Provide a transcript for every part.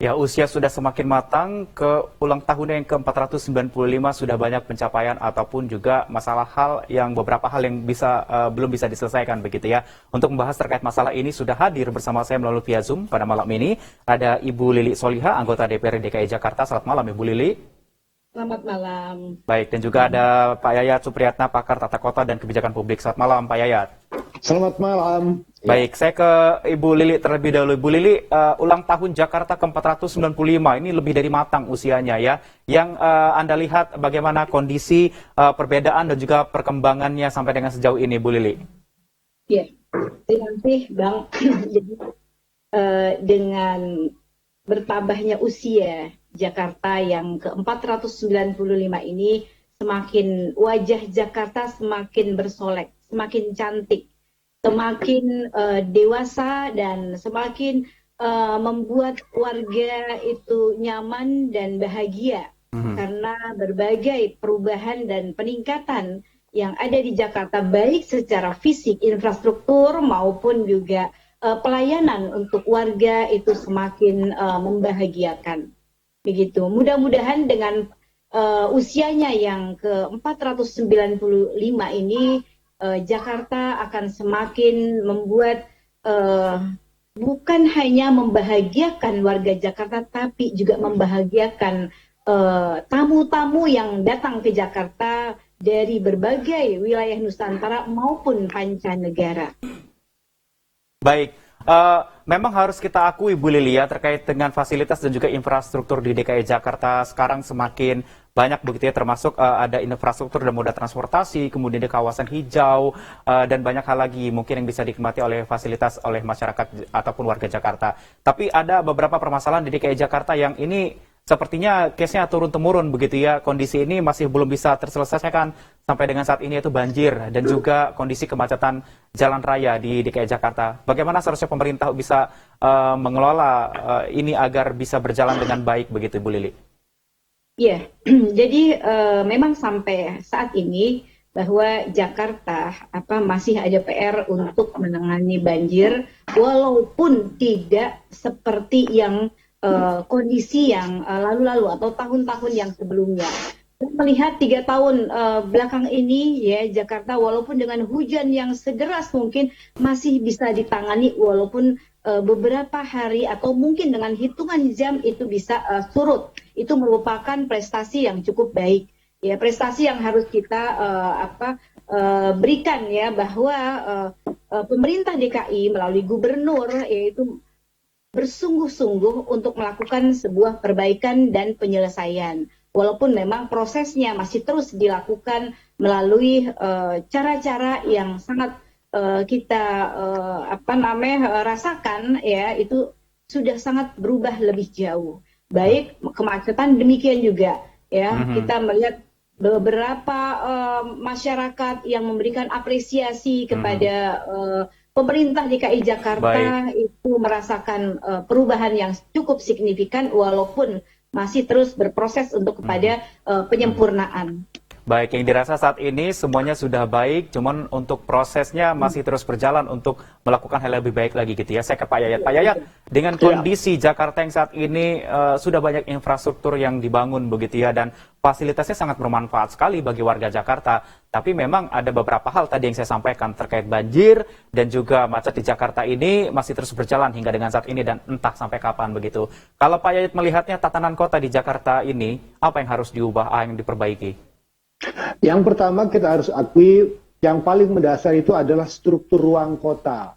Ya, usia sudah semakin matang, ke ulang tahunnya yang ke-495 sudah banyak pencapaian ataupun juga masalah hal yang beberapa hal yang belum bisa diselesaikan begitu ya. Untuk membahas terkait masalah ini sudah hadir bersama saya melalui via Zoom pada malam ini ada Ibu Lili Soliha, anggota DPRD DKI Jakarta. Selamat malam Ibu Lili. Selamat malam. Baik, dan juga ada Pak Yayat Supriyatna, pakar tata kota dan kebijakan publik. Selamat malam Pak Yayat. Selamat malam. Baik, saya ke Ibu Lili terlebih dahulu. Ibu Lili, ulang tahun Jakarta ke-495 ini lebih dari matang usianya ya. Yang Anda lihat bagaimana kondisi perbedaan dan juga perkembangannya sampai dengan sejauh ini, Bu Lili? Ya, terima kasih Bang. Jadi dengan bertambahnya usia Jakarta yang ke-495 ini, semakin wajah Jakarta semakin bersolek, semakin cantik, semakin dewasa dan semakin membuat warga itu nyaman dan bahagia karena berbagai perubahan dan peningkatan yang ada di Jakarta baik secara fisik, infrastruktur maupun juga pelayanan untuk warga itu semakin membahagiakan. Begitu. Mudah-mudahan dengan usianya yang ke-495 ini Jakarta akan semakin membuat bukan hanya membahagiakan warga Jakarta, tapi juga membahagiakan tamu-tamu yang datang ke Jakarta dari berbagai wilayah Nusantara maupun mancanegara. Baik, memang harus kita akui Bu Lili ya, terkait dengan fasilitas dan juga infrastruktur di DKI Jakarta sekarang semakin banyak begitu ya, termasuk ada infrastruktur dan moda transportasi, kemudian di kawasan hijau, dan banyak hal lagi mungkin yang bisa dinikmati oleh fasilitas oleh masyarakat ataupun warga Jakarta. Tapi ada beberapa permasalahan di DKI Jakarta yang ini sepertinya case-nya turun-temurun begitu ya. Kondisi ini masih belum bisa terselesaikan sampai dengan saat ini, yaitu banjir dan juga kondisi kemacetan jalan raya di DKI Jakarta. Bagaimana seharusnya pemerintah bisa mengelola ini agar bisa berjalan dengan baik begitu, Bu Lili? Iya, jadi memang sampai saat ini bahwa Jakarta masih ada PR untuk menangani banjir, walaupun tidak seperti yang kondisi yang lalu-lalu atau tahun-tahun yang sebelumnya. Melihat 3 tahun belakang ini ya, Jakarta walaupun dengan hujan yang sederas mungkin masih bisa ditangani, walaupun beberapa hari atau mungkin dengan hitungan jam itu bisa surut. Itu merupakan prestasi yang cukup baik ya, prestasi yang harus kita berikan ya, bahwa pemerintah DKI melalui gubernur yaitu bersungguh-sungguh untuk melakukan sebuah perbaikan dan penyelesaian. Walaupun memang prosesnya masih terus dilakukan melalui cara-cara yang sangat kita rasakan ya, itu sudah sangat berubah lebih jauh. Baik kemacetan demikian juga ya, kita melihat beberapa masyarakat yang memberikan apresiasi kepada pemerintah DKI Jakarta. Baik. Itu merasakan perubahan yang cukup signifikan walaupun masih terus berproses untuk kepada penyempurnaan. Baik, yang dirasa saat ini semuanya sudah baik, cuman untuk prosesnya masih terus berjalan untuk melakukan hal lebih baik lagi gitu ya. Saya ke Pak Yayat. Pak Yayat, dengan kondisi Jakarta yang saat ini sudah banyak infrastruktur yang dibangun begitu ya, dan fasilitasnya sangat bermanfaat sekali bagi warga Jakarta. Tapi memang ada beberapa hal tadi yang saya sampaikan terkait banjir dan juga macet di Jakarta ini masih terus berjalan hingga dengan saat ini dan entah sampai kapan begitu. Kalau Pak Yayat melihatnya tatanan kota di Jakarta ini, apa yang harus diubah, yang diperbaiki? Yang pertama kita harus akui yang paling mendasar itu adalah struktur ruang kota.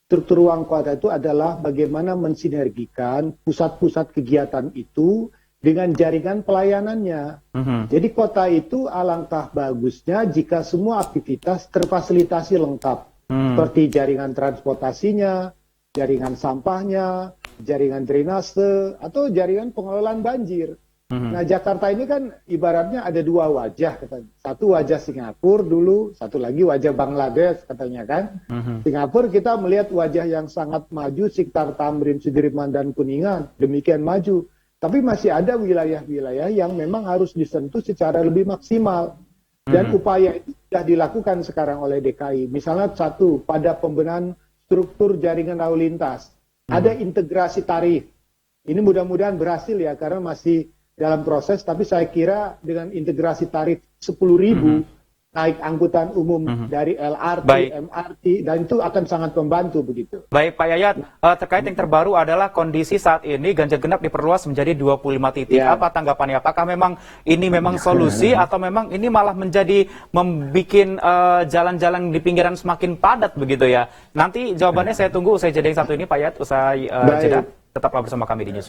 Struktur ruang kota itu adalah bagaimana mensinergikan pusat-pusat kegiatan itu dengan jaringan pelayanannya. Jadi kota itu alangkah bagusnya jika semua aktivitas terfasilitasi lengkap. Seperti jaringan transportasinya, jaringan sampahnya, jaringan drainase, atau jaringan pengelolaan banjir. Nah, Jakarta ini kan ibaratnya ada 2 wajah katanya. Satu wajah Singapura dulu, satu lagi wajah Bangladesh katanya kan. Singapura kita melihat wajah yang sangat maju, sekitar Tamrin, Sudirman dan Kuningan, demikian maju. Tapi masih ada wilayah-wilayah yang memang harus disentuh secara lebih maksimal. Dan upaya itu sudah dilakukan sekarang oleh DKI. Misalnya satu, pada pembenahan struktur jaringan lalu lintas. Ada integrasi tarif. Ini mudah-mudahan berhasil ya, karena masih dalam proses, tapi saya kira dengan integrasi tarif 10.000 naik angkutan umum dari LRT, Baik. MRT, dan itu akan sangat membantu begitu. Baik Pak Yayat, terkait yang terbaru adalah kondisi saat ini ganjil genap diperluas menjadi 25 titik. Ya. Apa tanggapannya? Apakah memang ini memang solusi atau memang ini malah menjadi membuat jalan-jalan di pinggiran semakin padat begitu ya? Nanti jawabannya saya tunggu usai jeda yang satu ini Pak Yayat, usai Baik. jeda. Tetaplah bersama kami di News.